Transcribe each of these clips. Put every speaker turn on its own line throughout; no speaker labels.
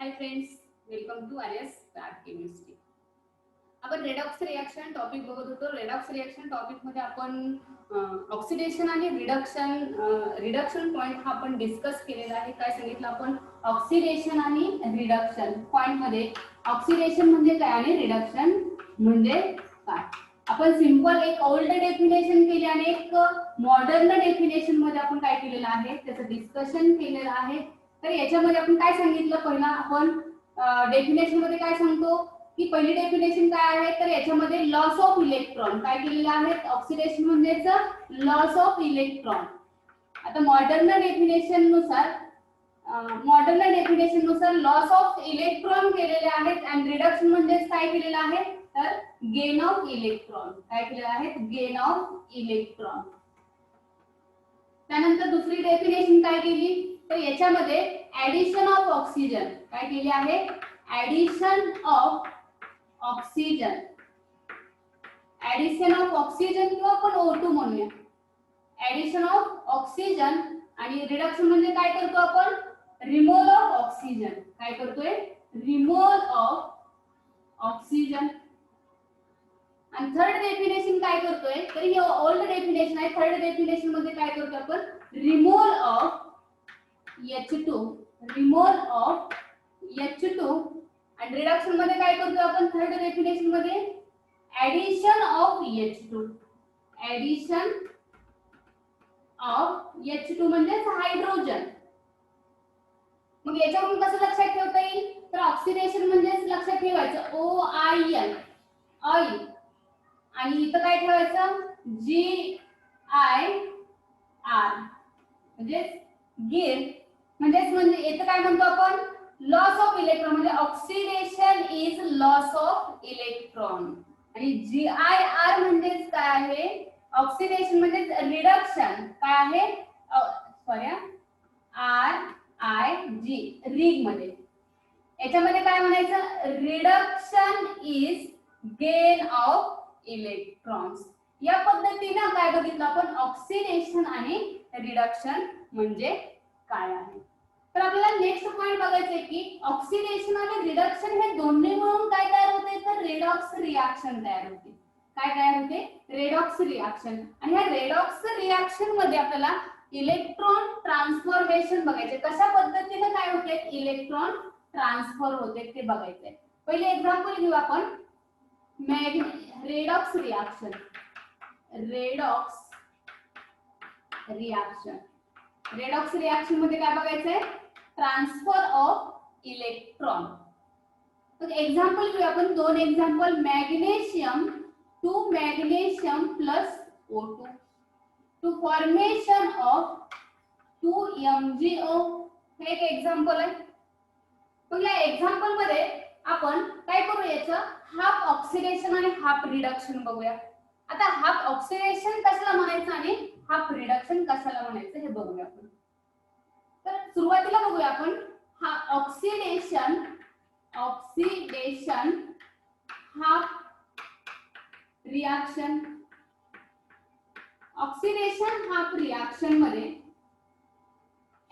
High friends, welcome to Arya's start chemistry. आपण redox reaction topic बघत होतो. रेडॉक्स रिएक्शन टॉपिक मध्ये आपण ऑक्सिडेशन आणि रिडक्शन पॉइंट हा आपण डिस्कस केलेला आहे. काय सांगितलं आपण? ऑक्सिडेशन आणि रिडक्शन पॉइंट मध्ये ऑक्सिडेशन म्हणजे काय आणि रिडक्शन म्हणजे काय. आपण सिंपल एक ओल्ड डेफिनेशन केली आणि एक मॉडर्न डेफिनेशन मध्ये आपण काय केलेलं आहे त्याचं डिस्कशन केलेलं आहे. तर याच्यामध्ये आपण काय सांगितलं? पहिला आपण डेफिनेशन मध्ये काय सांगतो की पहिली डेफिनेशन काय आहे, तर याच्यामध्ये लॉस ऑफ इलेक्ट्रॉन काय केलेलं आहे. ऑक्सिडेशन म्हणजेच लॉस ऑफ इलेक्ट्रॉन. आता मॉडर्न डेफिनेशन नुसार लॉस ऑफ इलेक्ट्रॉन केलेले आहेत आणि रिडक्शन म्हणजे काय केलेलं आहे, तर गेन ऑफ इलेक्ट्रॉन. काय केलेलं आहे? Gain of electron. त्यानंतर दुसरी डेफिनेशन काय केली, तर याच्यामध्ये ऍडिशन ऑफ ऑक्सिजन काय केली आहे. ऍडिशन ऑफ ऑक्सिजन किंवा आपण O2 म्हणूया. ऍडिशन ऑफ ऑक्सिजन आणि रिडक्शन म्हणजे काय करतो आपण? Removal of oxygen. काय करतोय? Removal of oxygen. आणि थर्ड डेफिनेशन काय करतोय, तर ही ओल्ड डेफिनेशन आहे. थर्ड डेफिनेशन मध्ये काय करतो आपण? रिमूव्हल ऑफ H2 आणि रिडक्शन मध्ये काय करतो आपण? थर्ड डेफिनेशन मध्ये ऍडिशन ऑफ H2 म्हणजे हायड्रोजन. मग याच्यावरून कसं लक्षात ठेवता येईल, तर ऑक्सिडेशन म्हणजे लक्षात ठेवायचं OIN ऑइल आणि इथं काय ठेवायचं GIR म्हणजे गिर. म्हणजे इथं काय म्हणतो आपण? Loss of electron. म्हणजे oxidation is loss of electron. आणि GIR म्हणजे काय आहे? ऑक्सिडेशन म्हणजे रिडक्शन. काय आहे? RIG रिग मध्ये. याच्यामध्ये काय म्हणायचं? Reduction is gain of electrons. या पद्धतीने काय बघितलं आपण? ऑक्सिडेशन आणि रिडक्शन म्हणजे काय आहे. तर आपल्याला नेक्स्ट पॉइंट बघायचे की ऑक्सिडेशन आणि रिडक्शन हे दोन्ही मिळून काय तयार होते, तर रेडॉक्स रिएक्शन तयार होते. काय तयार होते? Redox reaction. आणि या रेडॉक्स रिएक्शन मध्ये आपल्याला इलेक्ट्रॉन ट्रान्सफॉर्मेशन बघायचे. कशा पद्धतीने काय होते इलेक्ट्रॉन ट्रान्सफर होते ते बघायचे. पहिले एक्झाम्पल घेऊ आपण. रेडॉक्स रिएक्शन मध्ये काय बघायचंय? Transfer of electron. तर एक्झाम्पल घेऊ आपण. दोन example. Magnesium plus O2 to formation of 2MgO. हे एक एक्झाम्पल आहे. मग या एक्झाम्पल मध्ये आपण काय करू? याचं हाफ ऑक्सिडेशन आणि हाफ रिडक्शन बघूया. आता हाफ ऑक्सिडेशन कशाला म्हणायचं आणि हाफ रिडक्शन कशाला म्हणायचं हे बघूया आपण. तर सुरुवातीला बघूया आपण हा oxidation half reaction. Oxidation half reaction मध्ये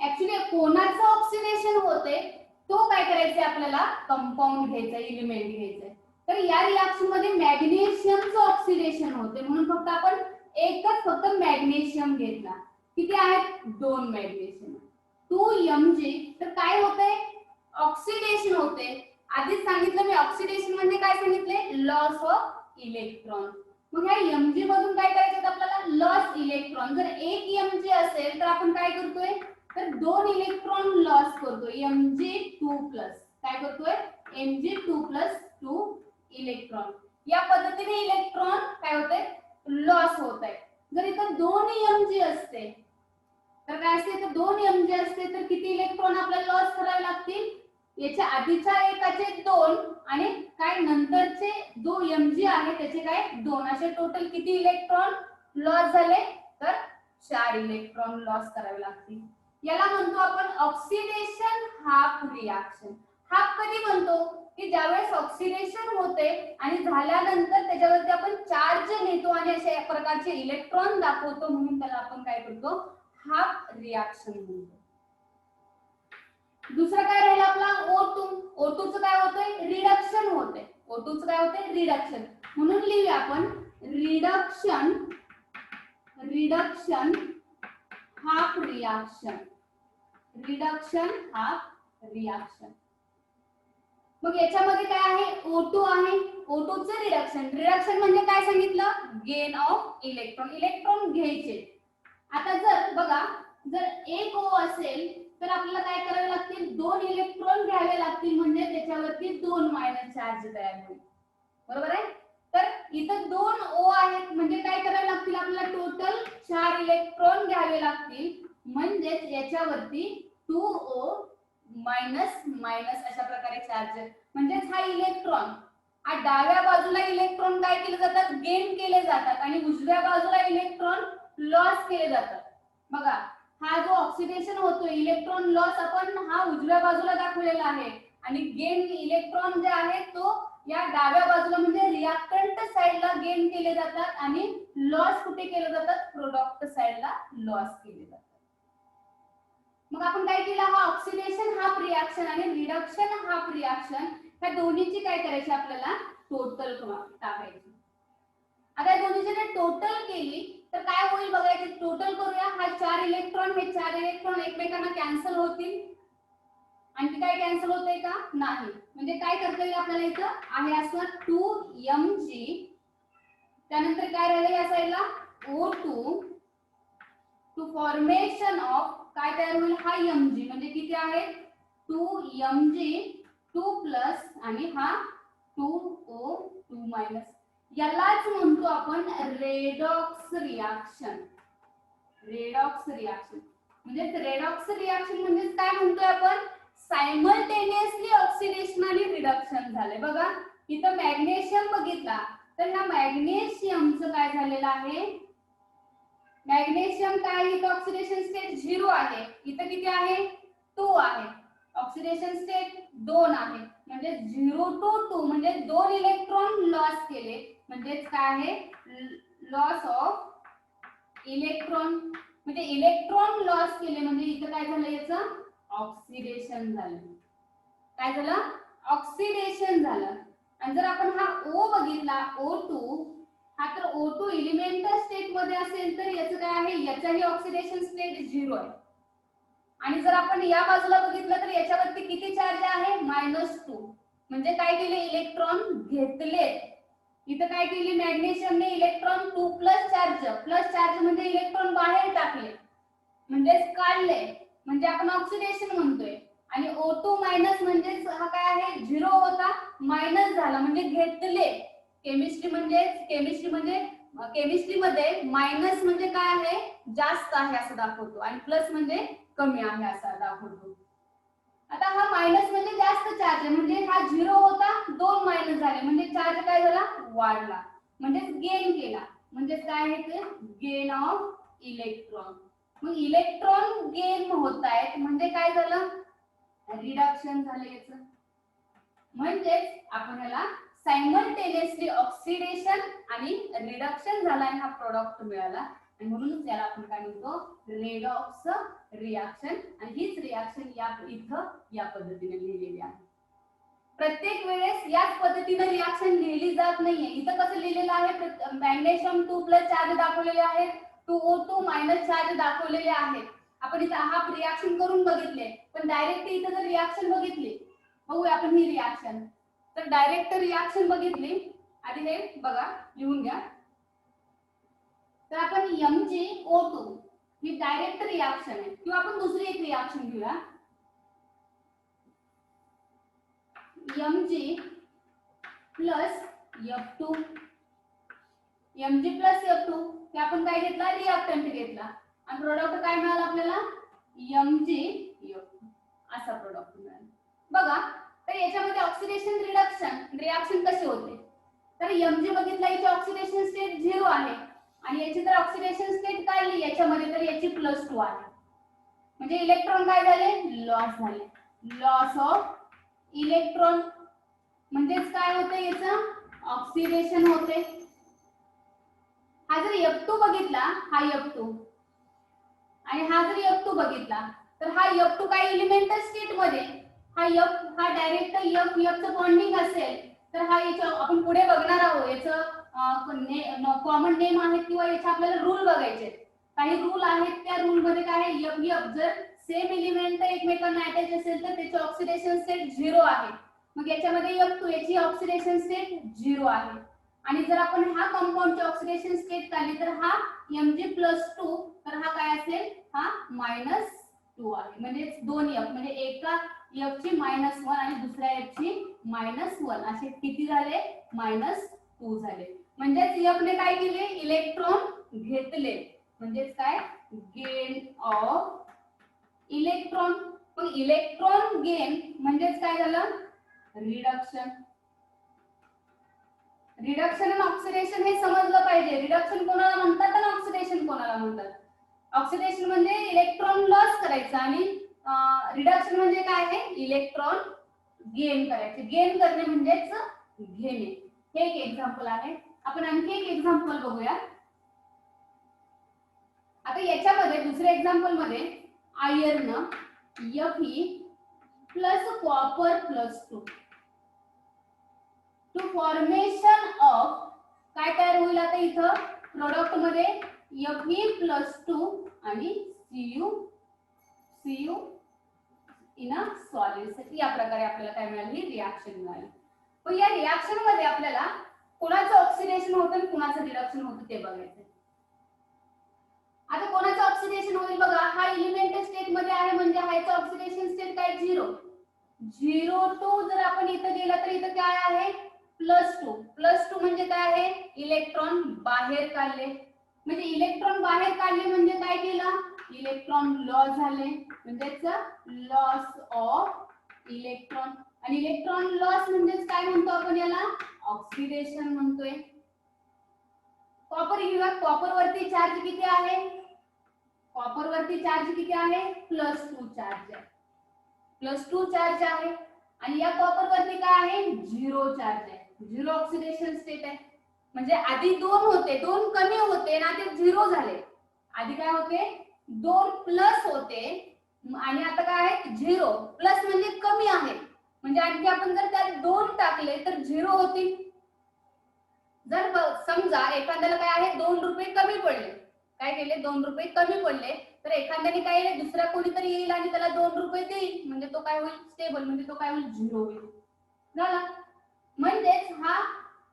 ऍक्च्युली कोणाचं ऑक्सिडेशन होते, तो काय करायचंय आपल्याला? कंपाऊंड घ्यायचा, एलिमेंट घ्यायचंय. तर या रिएक्शन मध्ये मॅग्नेशियमचं ऑक्सिडेशन होते म्हणून फक्त आपण फक्त मॅग्नेशियम घेतला. किती आहेत? 2 मॅग्नेशियम 2Mg. तर काय होते? ऑक्सिडेशन होते. आधीच सांगितलं मी ऑक्सिडेशन म्हणजे काय सांगितले? Loss of electron. मग ह्या Mg मधून काय करायचं आपल्याला? Loss electron. जर 1 Mg असेल तर आपण काय करतोय, तर 2 इलेक्ट्रॉन लॉस करतोय. Mg2+. काय करतोय? Mg2+2 electron. या पद्धतीने इलेक्ट्रॉन काय होते? लॉस होत आहे. जर इथं 2 Mg असते तर काय असते? तर 2 Mg असते तर किती इलेक्ट्रॉन आपल्याला लॉस करावे लागतील? याच्या आधीच्या एकाचे 2 आणि काय नंतरचे 2 Mg आहे त्याचे काय 2. असे टोटल किती इलेक्ट्रॉन लॉस झाले? तर 4 इलेक्ट्रॉन लॉस करावे लागतील. याला म्हणतो आपण ऑक्सिडेशन हाफ रिएक्शन. हाफ कधी म्हणतो? की ज्यावेळेस ऑक्सिडेशन होते आणि झाल्यानंतर त्याच्यावरती आपण चार्ज नेतो आणि अशा प्रकारचे इलेक्ट्रॉन दाखवतो म्हणून त्याला आपण काय करतो? हाफ रिएक्शन म्हणतो. दुसरा काय राहिला आपला O2. O2 चं काय होतंय रिडक्शन होतंय, O2 चं काय होतंय रिडक्शन, म्हणून लिहूया आपण reduction half reaction, reduction half reaction. मग याच्यामध्ये काय आहे O2 आहे, O2 चं रिडक्शन, रिडक्शन म्हणजे काय सांगितलं गेन ऑफ इलेक्ट्रॉन, इलेक्ट्रॉन घ्यायचे. आता जर बघा जर एक O असेल तर आपल्याला काय करावे लागतील 2 इलेक्ट्रॉन घ्यावे लागतील, म्हणजे त्याच्यावरती 2 मायनस चार्ज तयार होईल, बरोबर आहे. तर इथं 2 O आहेत म्हणजे काय करावे लागतील आपल्याला टोटल 4 इलेक्ट्रॉन घ्यावे लागतील, म्हणजे याच्यावरती 2O मायनस मायनस अशा प्रकारे चार्ज, म्हणजे हा इलेक्ट्रॉन हा डाव्या बाजूला इलेक्ट्रॉन काय केले जातात गेन केले जातात आणि उजव्या बाजूला इलेक्ट्रॉन लॉस केले जातात. बघा हा जो ऑक्सिडेशन होतो इलेक्ट्रॉन लॉस आपण हा उजव्या बाजूला दाखवलेला आहे आणि गेन इलेक्ट्रॉन जे आहे तो या डाव्या बाजूला म्हणजे रिएक्टंट साइडला गेन केले जातात आणि लॉस कुठे केले जातात प्रोडक्ट साइडला लॉस केले जातात. मग आपण काय केलं हा ऑक्सिडेशन हाफ रिएक्शन आणि रिडक्शन हाफ रिएक्शन ह्या दोन्हीची काय करायची आपल्याला टोटल टाकायची. आता या दोन्हीची टोटल केली तर काय होईल बघायचे, टोटल करूया. हा 4 इलेक्ट्रॉन हे 4 इलेक्ट्रॉन एकमेकांना कॅन्सल होतील, आणखी काय कॅन्सल होतंय का नाही, म्हणजे काय करता येईल आपल्याला इथं आहे असं 2mg, त्यानंतर काय राहिलं या साइडला O2 टू फॉर्मेशन ऑफ काय तयार होईल हा mg, म्हणजे किती आहे 2mg 2 प्लस आणि हा 2O2 मायनस, यालाच म्हणतो आपण रेडॉक्स रिएक्शन. रेडॉक्स रिएक्शन म्हणजे रेडॉक्स रिएक्शन म्हणजे काय म्हणतोय आपण सायमल्टेनियसली ऑक्सिडेशन आणि रिडक्शन झाले. बघा इथं मॅग्नेशियम बघितला तर ह्या मॅग्नेशियमचं काय झालेलं आहे, मॅग्नेशियम काय इथं ऑक्सिडेशन स्टेट 0 आहे, इथं किती आहे 2 आहे, ऑक्सिडेशन स्टेट 2 आहे, म्हणजे 0 to 2 म्हणजे 2 इलेक्ट्रॉन लॉस केले, म्हणजे काय आहे लॉस ऑफ इलेक्ट्रॉन, म्हणजे इलेक्ट्रॉन लॉस केले म्हणजे इथं काय झालं याचं ऑक्सिडेशन झालं. काय झालं ऑक्सिडेशन झालं. आणि जर आपण हा O बघितला O2 हा तर O2 एलिमेंटल स्टेट मध्ये असेल तर याचं काय आहे याचाही ऑक्सिडेशन स्टेट 0 आहे. आणि जर आपण या बाजूला बघितलं तर याच्यावरती किती चार्ज आहे -2, म्हणजे काय केले इलेक्ट्रॉन घेतले. इथं काय केली मॅग्नेशियमने इलेक्ट्रॉन 2 प्लस चार्ज म्हणजे इलेक्ट्रॉन बाहेर टाकले म्हणजे काढले, म्हणजे आपण ऑक्सिडेशन म्हणतोय. आणि O2 मायनस म्हणजे हा काय आहे 0 होता मायनस झाला म्हणजे घेतले. केमिस्ट्री मध्ये मायनस म्हणजे काय आहे जास्त आहे असं दाखवतो आणि प्लस म्हणजे कमी आहे असं दाखवतो. आता हा मायनस म्हणजे जास्त चार्ज आहे, म्हणजे हा 0 होता 2 मायनस झाले म्हणजे चार्ज काय झाला वाढला, म्हणजे गेन केला, म्हणजे काय आहे ते गेन ऑफ इलेक्ट्रॉन. मग इलेक्ट्रॉन गेन होत आहेत म्हणजे काय झालं रिडक्शन झालं याचं, म्हणजे आपण याला सायमल्टेनियसली ऑक्सिडेशन आणि रिडक्शन झाला आणि हा प्रोडक्ट मिळाला आणि म्हणून याला आपण काय म्हणतो रेडॉक्स रिएक्शन. आणि हीच रिएक्शन या इथं या पद्धतीने लिहिलेली आहे. प्रत्येक वेळेस याच पद्धतीने रिएक्शन लिहिली जात नाहीये. इथं कसं लिहिलेलं आहे मॅग्नेशियम 2 प्लस चार्ज दाखवलेले आहेत, 2O2 मायनस चार्ज दाखवलेले आहेत. आपण इथं हा रिएक्शन करून बघितले, पण डायरेक्ट इथं जर रिएक्शन बघितली बघूया आपण ही रिएक्शन, तर डायरेक्ट रिएक्शन बघितली आधी हे बघा लिहून घ्या. तर आपण MgO2 ही डायरेक्ट रिएक्शन आहे, किंवा आपण दुसरी एक रिएक्शन घेऊया Mg plus F2. Mg plus F2 हे आपण काय घेतला रिएक्टंट घेतला आणि प्रोडक्ट काय मिळाला आपल्याला MgF2 असा प्रोडक्ट मिळाला. बघा तर याच्यामध्ये ऑक्सिडेशन रिएक्शन कशी होते, तर Mg बघितला याची ऑक्सिडेशन स्टेट 0 आहे आणि याची जर ऑक्सिडेशन स्टेट काढली याच्यामध्ये तर याची +2 आहे, म्हणजे इलेक्ट्रॉन काय झाले लॉस झाले, लॉस ऑफ इलेक्ट्रॉन. म्हणजेच काय होते याचं ऑक्सिडेशन होते. हा जर F2 बघितला हा F2 आणि हा जर F2 बघितला तर हा F2 काय एलिमेंटल स्टेट मध्ये हा F हा डायरेक्ट F चं बॉन्डिंग असेल तर हा याच्या आपण पुढे बघणार आहोत, याचं कॉमन नेम आहेत किंवा याचे आपल्याला रूल बघायचे. काही रूल आहेत, त्या रूल मध्ये काय आहे, F जर सेम एलिमेंट एकमेकांना अटॅच असेल तर त्याची ऑक्सिडेशन स्टेट 0 आहे. मग याच्यामध्ये F2 याची ऑक्सिडेशन स्टेट 0 आहे. आणि जर आपण हा कंपाऊंडची ऑक्सिडेशन स्टेट काढली तर हा Mg+2, तर हा काय असेल, हा -2 आहे. म्हणजे दोन F, म्हणजे एका F ची -1 आणि दुसऱ्या F ची -1, असे किती झाले, -2 झाले. म्हणजेच F ने काय केले, इलेक्ट्रॉन घेतले, म्हणजेच काय, गेन ऑफ इलेक्ट्रॉन. मग इलेक्ट्रॉन गेन म्हणजेच काय झालं, रिडक्शन. रिडक्शन आणि ऑक्सिडेशन हे समजलं पाहिजे. रिडक्शन कोणाला म्हणतात आणि ऑक्सिडेशन कोणाला म्हणतात. ऑक्सिडेशन म्हणजे इलेक्ट्रॉन लॉस करायचं आणि रिडक्शन म्हणजे काय आहे, इलेक्ट्रॉन गेन करायचे. गेन करणे म्हणजेच घेणे. हे एक एक्झाम्पल आहे. आपण आणखी एक एक्झाम्पल बघूया. आता याच्यामध्ये दुसऱ्या एक्झाम्पल मध्ये iron Fe plus copper plus 2 to formation of काय तयार होईल. आता इथं प्रोडक्ट मध्ये Fe+2 आणि Cu इन अ सॉलिड. या प्रकारे आपल्याला काय मिळाली, रिएक्शन मिळाली. पण या रिएक्शन मध्ये आपल्याला कोणाचं ऑक्सिडेशन होतं आणि कोणाचं रिडक्शन होतं ते बघायचं. आता कोणाचं ऑक्सिडेशन होईल बघा, हा एलिमेंट स्टेट मध्ये आहे म्हणजे ह्याचं ऑक्सिडेशन स्टेट काय, 0 जर आपण इथं गेला तर इथं काय आहे, +2 म्हणजे काय आहे, इलेक्ट्रॉन बाहेर काढले. म्हणजे इलेक्ट्रॉन बाहेर काढले म्हणजे काय केलं, इलेक्ट्रॉन लॉस झाले, म्हणजेच लॉस ऑफ इलेक्ट्रॉन. आणि इलेक्ट्रॉन लॉस म्हणजे काय म्हणतो आपण, याला ऑक्सिडेशन म्हणतोय. कॉपर घेऊया. कॉपर वरती चार्ज किती आहे, कॉपर वरती चार्ज किती आहे, +2 चार्ज आहे, +2 चार्ज आहे. आणि या कॉपर वरती काय आहे, 0 चार्ज आहे, 0 ऑक्सिडेशन स्टेट आहे. म्हणजे आधी 2 होते, 2 कमी होते आणि आता 0 झाले. आधी काय होते, 2 प्लस होते आणि आता काय आहे, 0 प्लस म्हणजे कमी आहे. म्हणजे आणखी आपण जर त्यात 2 टाकले तर 0 होतील. जर समजा एखाद्याला काय आहे, 2 रुपये कमी पडले, काय केले, 2 रुपये कमी पडले, तर एखाद्याने काय केले, दुसरा कोणीतरी येईल आणि त्याला 2 रुपये देईल, म्हणजे तो काय होईल, स्टेबल, म्हणजे तो काय होईल, 0 होईल. झाला. म्हणजेच हा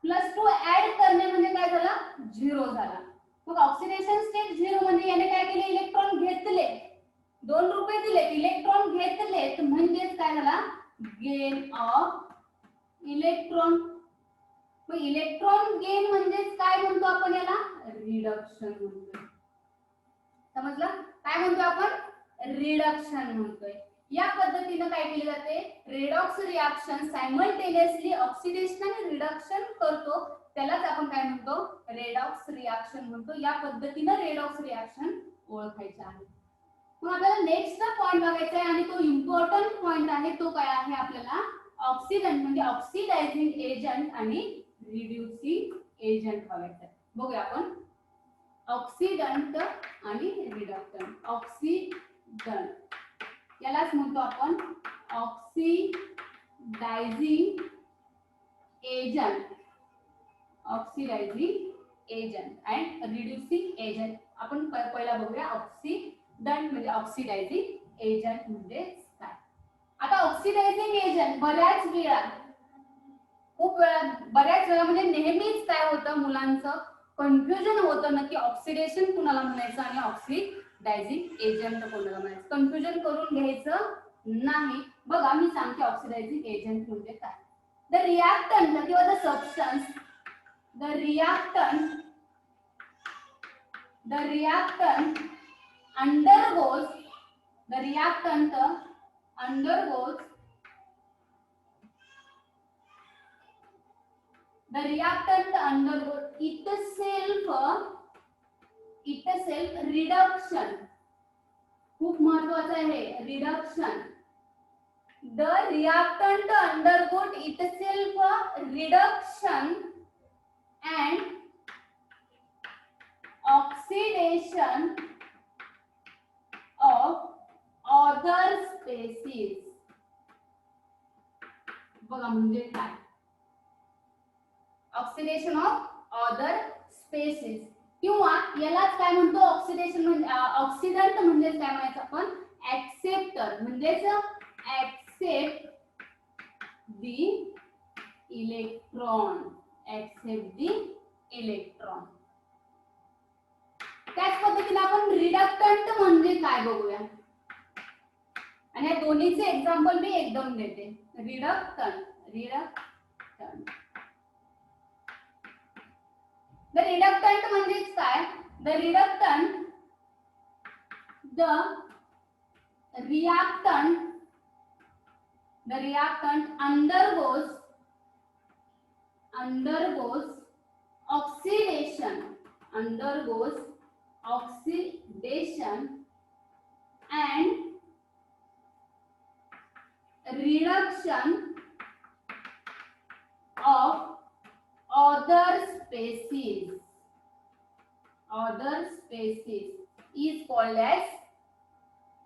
+2 ऍड करणे म्हणजे काय झाला, 0 झाला. मग ऑक्सिडेशन स्टेट 0 म्हणजे याने काय केले, इलेक्ट्रॉन घेतले, 2 रुपये दिले, इलेक्ट्रॉन घेतले, म्हणजेच काय झाला, गेन ऑफ इलेक्ट्रॉन. मग इलेक्ट्रॉन गेन म्हणजेच काय म्हणतो आपण, याला रिडक्शन म्हणतोय. समजलं, काय म्हणतो आपण, रिडक्शन म्हणतोय. या पद्धतीने काय केले जाते, रेडॉक्स रिएक्शन सायमल्टेनियसली ऑक्सिडेशन आणि रिडक्शन करतो, त्यालाच आपण काय म्हणतो, रेडॉक्स रिएक्शन म्हणतो. या पद्धतीने रेडॉक्स रिएक्शन ओळखायचे आहे. मग आपल्याला नेक्स्ट पॉइंट बघायचा आहे आणि तो इम्पॉर्टंट पॉइंट आहे. तो काय आहे, आपल्याला ऑक्सिडंट म्हणजे ऑक्सिडायझिंग एजंट आणि रिड्युसिंग एजंट बघायचं आहे. बघूया आपण ऑक्सिडंट आणि रिडक्टंट. ऑक्सिडंट यालाच म्हणतो आपण oxidizing agent, oxidizing agent and reducing agent. आपण पहिला बघूया ऑक्सिडंट म्हणजे ऑक्सिडायझिंग एजंट म्हणजे काय. आता ऑक्सिडायझिंग एजंट बऱ्याच वेळा म्हणजे नेहमीच काय होतं, मुलांचं कन्फ्युजन होतं नक्की ऑक्सिडेशन कुणाला म्हणायचं आणि ऑक्सिडायझिंग एजंट कोणाला म्हणायचं. कन्फ्युजन करून घ्यायचं नाही. बघा मी सांगते ऑक्सिडायझिंग एजंट म्हणजे काय. द रिएक्टंट किंवा the substance, the reactant undergoes the reactant undergoes itself reduction. खूप महत्वाचं आहे reduction. The reactant undergoes itself reduction and oxidation of other species. बघा म्हणजे काय, ऑक्सिडेशन ऑफ अदर स्पेसिस, किंवा यालाच काय म्हणतो ऑक्सिडेशन म्हणजे ऑक्सिडंट म्हणजे काय म्हणायचं आपण, ऍक्सेप्टर म्हणजेच accept the electron, accept the electron. त्याच पद्धतीने आपण रिडक्टंट म्हणजे काय बघूया, आणि या दोन्हीचे एक्झाम्पल मी एकदम देते. रिडक्टंट, रिडक्टंट, द रिडक्टंट म्हणजेच काय, the reductant, the reactant, the reactant undergoes oxidation, undergoes oxidation and reduction of other species, is called as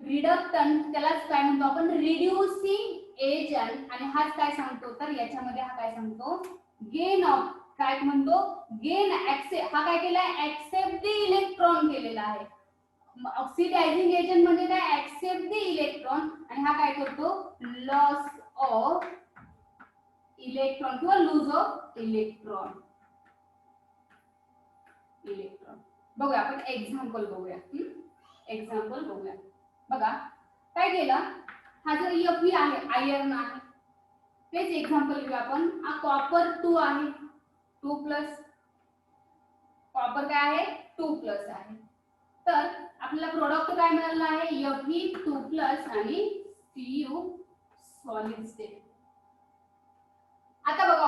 रिडक्टंट. त्यालाच काय म्हणतो आपण, रिड्युसिंग एजंट. आणि हाच काय सांगतो, तर याच्यामध्ये हा काय सांगतो, गेन ऑफ, काय म्हणतो, गेन ऍक्सेप्ट, हा काय केलाय, ऍक्सेप्ट दी इलेक्ट्रॉन केलेला आहे. ऑक्सिडायझिंग एजंट म्हणजे काय, ऍक्सेप्ट दी इलेक्ट्रॉन, आणि हा काय करतो, लॉस ऑफ इलेक्ट्रॉन किंवा लूज ऑफ इलेक्ट्रॉन. बघूया आपण एक्झाम्पल बघूया, एक्झाम्पल बघूया. बघा काय केलं, हा जो Fe आहे, आयर्न आहे, तेच एक्झाम्पल घेऊ आपण. हा कॉपर 2 आहे, 2 प्लस, कॉपर काय आहे, 2 प्लस आहे. तर आपल्याला प्रोडक्ट काय मिळालं आहे, Fe 2 प्लस आणि Cu सॉलिड स्टेट. आता बघा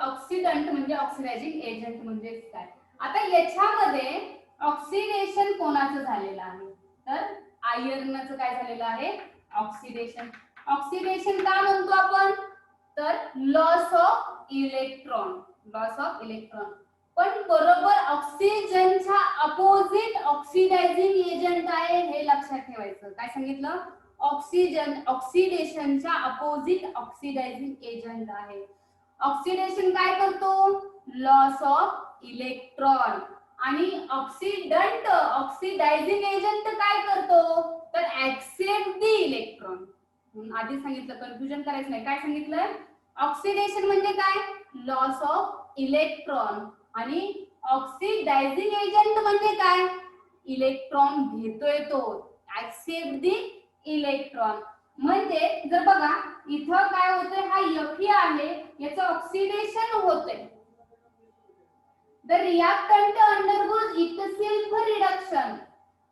ऑक्सिडंट म्हणजे ऑक्सिडायझिंग एजंट म्हणजे काय. आता याच्यामध्ये ऑक्सिडेशन कोणाचं झालेलं आहे, तर आयर्नचं काय झालेलं आहे, ऑक्सिडेशन. ऑक्सिडेशन का म्हणतो आपण, तर loss of electron, loss of electron. पण बरोबर ऑक्सिजनच्या अपोजिट ऑक्सिडायझिंग एजंट आहे, हे लक्षात ठेवायचं. काय सांगितलं, ऑक्सिजन ऑक्सिडेशनच्या अपोजिट ऑक्सिडायझिंग एजंट आहे. ऑक्सिडेशन काय करतो, लॉस ऑफ इलेक्ट्रॉन, आणि ऑक्सिडंट ऑक्सिडायझिंग एजंट काय करतो, तर ऍक्सेप्ट दी इलेक्ट्रॉन. आधी सांगितलं, कन्फ्युजन करायचं नाही. काय सांगितलं, ऑक्सिडेशन म्हणजे काय, लॉस ऑफ इलेक्ट्रॉन, आणि ऑक्सिडायझिंग एजंट म्हणजे काय, इलेक्ट्रॉन घेतोय तो, ऍक्सेप्ट दी इलेक्ट्रॉन. म्हणजे जर बघा इथं काय होतंय, हा Fe आहे, याचं ऑक्सिडेशन होतंय. The reactant undergoes itself reduction.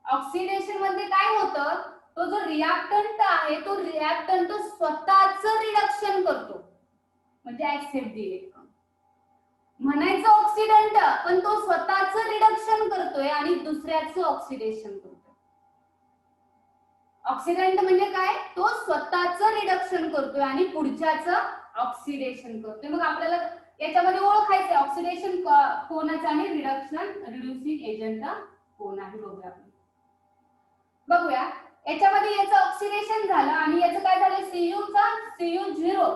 Oxidation मध्ये काय होतं, तो जो रिएक्टंट आहे, तो रिएक्टंट स्वतःच रिडक्शन करतो, म्हणजे ऍक्सेप्ट दी इलेक्ट्रॉन. म्हणायचं ऑक्सिडंट, पण तो स्वतःच रिडक्शन करतोय आणि दुसऱ्याचं ऑक्सिडेशन करतोय. ऑक्सिडंट म्हणजे काय, तो स्वतःच रिडक्शन करतोय आणि पुढच्याचं ऑक्सिडेशन करतोय. मग आपल्याला याच्यामध्ये ओळखायचं ऑक्सिडेशन कोणाचं आणि रिड्युसिंग एजंट कोण आहे. बघूया आपण, बघूया याच्यामध्ये याचं ऑक्सिडेशन झालं आणि याचं काय झालं, Cu0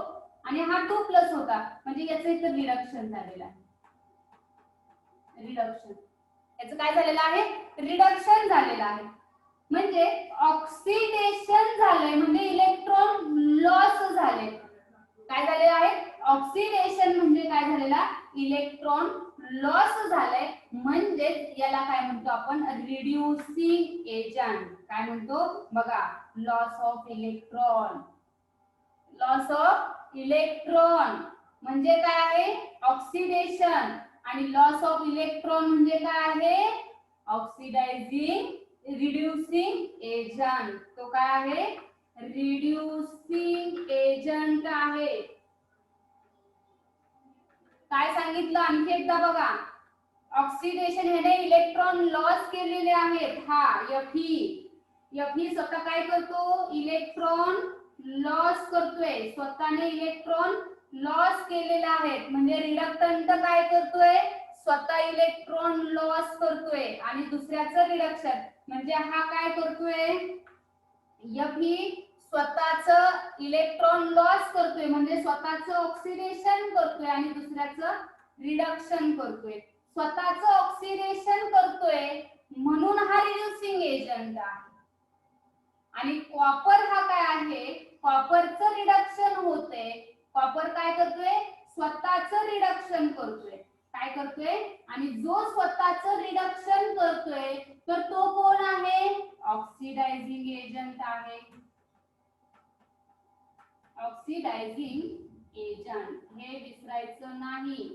आणि हा 2 प्लस होता, म्हणजे याचं इथं रिडक्शन झालेलं आहे. रिडक्शन, याचं काय झालेलं आहे, रिडक्शन झालेलं आहे. म्हणजे ऑक्सिडेशन झालंय, म्हणजे इलेक्ट्रॉन लॉस झाले. काय झालेलं आहे, ऑक्सिडेशन म्हणजे काय झालेला, इलेक्ट्रॉन लॉस झालाय, म्हणजे याला काय म्हणतो आपण, रिड्युसिंग एजंट. काय म्हणतो बघा, loss of electron. Loss of electron म्हणजे काय आहे, ऑक्सिडेशन, आणि लॉस ऑफ इलेक्ट्रॉन म्हणजे काय आहे, ऑक्सिडायझिंग रिड्युसिंग एजंट. तो काय आहे, रिड्युसिंग एजंट आहे. काय सांगितलं आणखी एकदा बघा, ऑक्सिडेशन ह्याने इलेक्ट्रॉन लॉस केलेले आहेत. हा Fe स्वतः काय करतो, इलेक्ट्रॉन लॉस करतोय, स्वतःने इलेक्ट्रॉन लॉस केलेले आहेत. म्हणजे रिडक्टंट काय करतोय, स्वतः इलेक्ट्रॉन लॉस करतोय आणि दुसऱ्याचं रिडक्शन. म्हणजे हा काय करतोय, Fe स्वतःच इलेक्ट्रॉन लॉस करतोय म्हणजे स्वतःचं ऑक्सिडेशन करतोय आणि दुसऱ्याचं रिडक्शन करतोय. स्वतःचं ऑक्सिडेशन करतोय म्हणून हा रिड्युसिंग एजंट आहे. आणि कॉपर हा काय आहे, कॉपरचं रिडक्शन होते. कॉपर काय करतोय, स्वतःचं रिडक्शन करतोय. काय करतोय, आणि जो स्वतःचं रिडक्शन करतोय तर तो कोण आहे, ऑक्सिडायझिंग एजंट आहे. ऑक्सिडायझिंग एजंट हे विसरायचं नाही.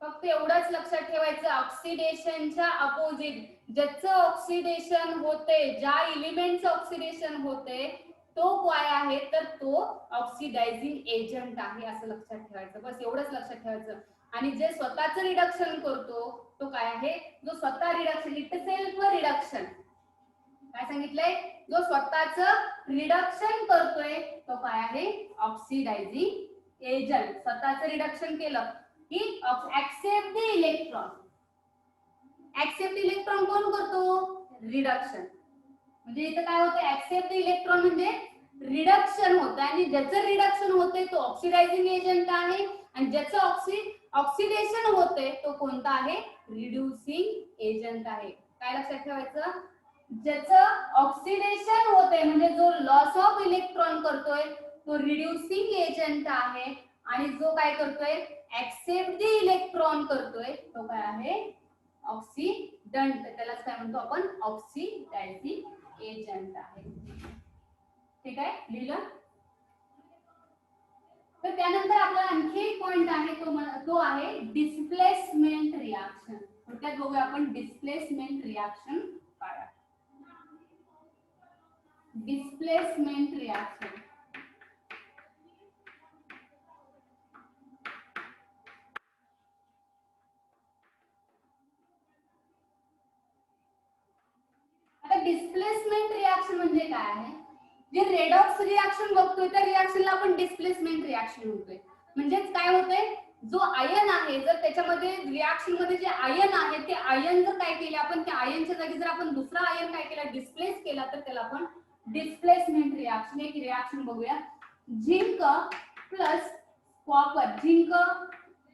फक्त एवढंच लक्षात ठेवायचं, ऑक्सिडेशनच्या अपोजिट ज्याचं ऑक्सिडेशन होते, ज्या एलिमेंटचं ऑक्सिडेशन होते तो काय आहे, तर तो ऑक्सिडायझिंग एजंट आहे असं लक्षात ठेवायचं. बस एवढंच लक्षात ठेवायचं. आणि जे स्वतःचं रिडक्शन करतो तो काय आहे, जो स्वतः रिडक्शन, इट सेल्फ रिडक्शन, काय सांगितलंय, जो स्वतःचं रिडक्शन करतोय तो काय आहे, ऑक्सिडायझिंग एजंट. स्वतःचं रिडक्शन केलं की accept the electron. Accept electron कोण करतो, रिडक्शन. म्हणजे इथं काय होतं, एक्सेप्ट इलेक्ट्रॉन म्हणजे रिडक्शन होतं आणि ज्याचं रिडक्शन होते तो ऑक्सिडायझिंग एजंट आहे आणि ज्याचं ऑक्सिडेशन होते तो कोणता आहे, रिड्युसिंग एजंट आहे. काय लक्षात ठेवायचं, ज्याचं ऑक्सिडेशन होते म्हणजे जो लॉस ऑफ इलेक्ट्रॉन करतोय तो रिड्युसिंग एजंट आहे आणि जो काय करतोय, एक्सेप्ट द इलेक्ट्रॉन करतोय तो काय आहे, ऑक्सिडंट. त्यालाच काय म्हणतो आपण, ऑक्सिडायझिंग एजंट आहे. ठीक आहे, लिहिलं. तर त्यानंतर आपला आणखी एक पॉइंट आहे तो आहे डिस्प्लेसमेंट रिएक्शन. थोडक्यात बघूया आपण डिस्प्लेसमेंट रिएक्शन काय आहे. डिस्प्लेसमेंट रिएक्शन डिस्प्लेसमेंट रिएक्शन म्हणजे काय आहे, जे रेडॉक्स रिएक्शन बघतोय त्या रिएक्शनला आपण डिस्प्लेसमेंट रिएक्शन म्हणतोय. म्हणजेच काय होतंय, जो आयन आहे जर त्याच्यामध्ये रिएक्शन मध्ये जे आयन आहे ते आयन जर काय केले आपण, त्या आयनच्या जागी जर आपण दुसरा आयन काय केला, डिस्प्लेस केला, तर त्याला आपण डिस्प्लेसमेंट रिएक्शन. एक रिएक्शन बघूया, zinc plus copper, zinc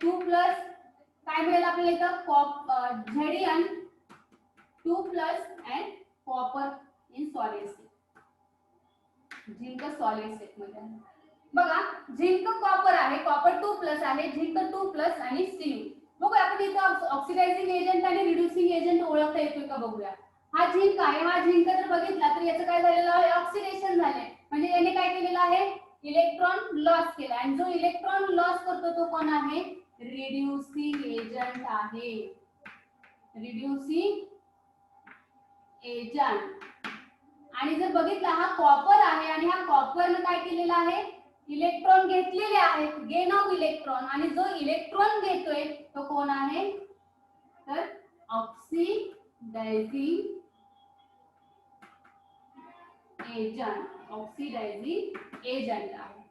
2 plus काय मिळेल आपल्याला इथं, झेडियन 2 plus and copper in solid state. Zinc solid state मध्ये बघा, झिंक कॉपर आहे, कॉपर 2 प्लस आहे, झिंक 2 प्लस आणि Cu. बघूया आपण इथं ऑक्सिडायझिंग एजंट आणि रिड्युसिंग एजंट ओळखता येतोय का बघूया. हा झिंक आहे, हा झिंक जर बघितला तर याचं काय झालेलं आहे, ऑक्सिडेशन झाले. म्हणजे याने काय केलेलं आहे, इलेक्ट्रॉन लॉस केला आणि जो इलेक्ट्रॉन लॉस करतो तो कोण आहे, रिड्युसिंग एजंट आहे. Reducing agent. आणि जर बघितला हा कॉपर आहे आणि हा कॉपरने काय केलेला आहे, इलेक्ट्रॉन घेतलेले आहेत, गेन ऑफ इलेक्ट्रॉन, आणि जो इलेक्ट्रॉन घेतोय तो कोण आहे, तर ऑक्सिडायझिंग एजंट. ऑक्सिडायझिंग एजंट आहे.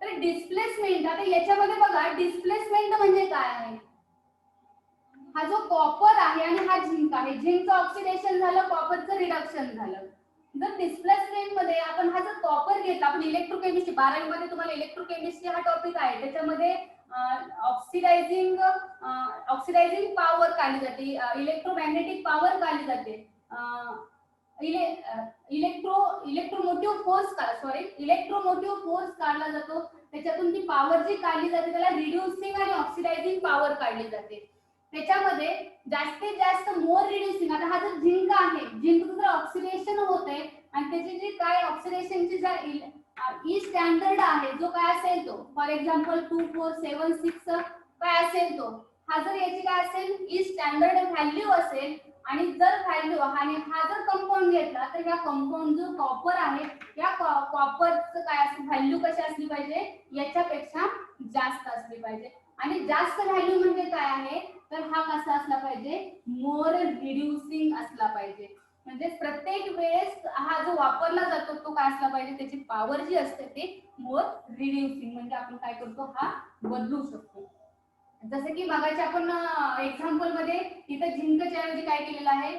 तर डिस्प्लेसमेंट, आता याच्यामध्ये बघा डिस्प्लेसमेंट म्हणजे काय आहे, हा जो कॉपर आहे आणि हा झिंक आहे, झिंकचं ऑक्सिडेशन झालं, कॉपरचं रिडक्शन झालं. जर डिस्प्लेसमेंट मध्ये आपण हा जर कॉपर घेतला, आपण इलेक्ट्रोकेमिस्ट्री 12वी मध्ये तुम्हाला इलेक्ट्रोकेमिस्ट्री हा टॉपिक आहे, त्याच्यामध्ये ऑक्सिडायझिंग पॉवर काढली जाते, इलेक्ट्रोमॅग्नेटिक पॉवर काढली जाते, इलेक्ट्रोमोटिव्ह फोर्स काढला जातो. त्याच्यातून ती पॉवर जी काढली जाते त्याला रिड्युसिंग आणि ऑक्सिडायझिंग पॉवर काढली जाते. त्याच्यामध्ये जास्तीत जास्त मोर रिड्युसिंग, आता हा जो झिंक आहे, झिंकचं जर ऑक्सिडेशन होते आणि त्याची जी काय ऑक्सिडेशनची जर ई स्टँडर्ड आहे जो काय असेल तो, फॉर एक्झाम्पल 2476 काय असेल तो, हा जर याची काय असेल, ई स्टँडर्ड व्हॅल्यू असेल आणि जर व्हॅल्यू आणि हा जर कंपाऊंड घेतला तर या कंपाऊंड जो कॉपर आहे या कॉपरचं काय असते, व्हॅल्यू कशी असली पाहिजे, याच्यापेक्षा जास्त असली पाहिजे. आणि जास्त व्हॅल्यू म्हणजे काय आहे, तर हा कसा असला पाहिजे, मोर रिड्युसिंग असला पाहिजे. म्हणजे प्रत्येक वेळेस हा जो वापरला जातो तो काय असला पाहिजे, त्याची पॉवर जी असते ते मोर रिड्युसिंग, म्हणजे आपण काय करतो, हा बदलू शकतो. जसं की मगाशी आपण एक्झाम्पल मध्ये इथं झिंकच्या ऐवजी काय केलेलं आहे,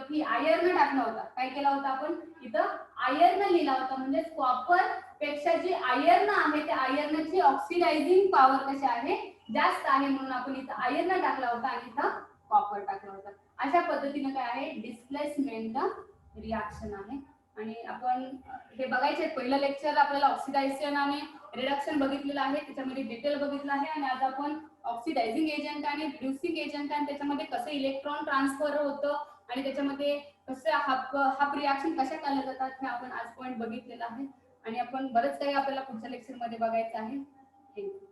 Fe आयर्न टाकला होता. काय केला होता आपण इथं आयर्न लिहिला होता. म्हणजे कॉपर पेक्षा जी आयर्न आहे त्या आयर्नची ऑक्सिडायझिंग पॉवर कशी आहे, जास्त आहे, म्हणून आपण इथं आयर्न टाकला होता आणि इथं कॉपर टाकला होता. अशा पद्धतीने काय आहे, डिस्प्लेसमेंट रिॲक्शन आहे. आणि आपण हे बघायचे पहिलं लेक्चर आपल्याला ऑक्सिडायझेशन आणि रिडक्शन बघितलेलं आहे, त्याच्यामध्ये डिटेल बघितलं आहे. आणि आज आपण ऑक्सिडायझिंग एजंट आणि रिड्युसिंग एजंट आणि त्याच्यामध्ये कसं इलेक्ट्रॉन ट्रान्सफर होतं आणि त्याच्यामध्ये कसं हाफ रिॲक्शन कशा केल्या जातात हे आपण आज पॉईंट बघितलेलं आहे. आणि आपण बरंच काही आपल्याला पुढच्या लेक्चर मध्ये बघायचं आहे. थँक्यू.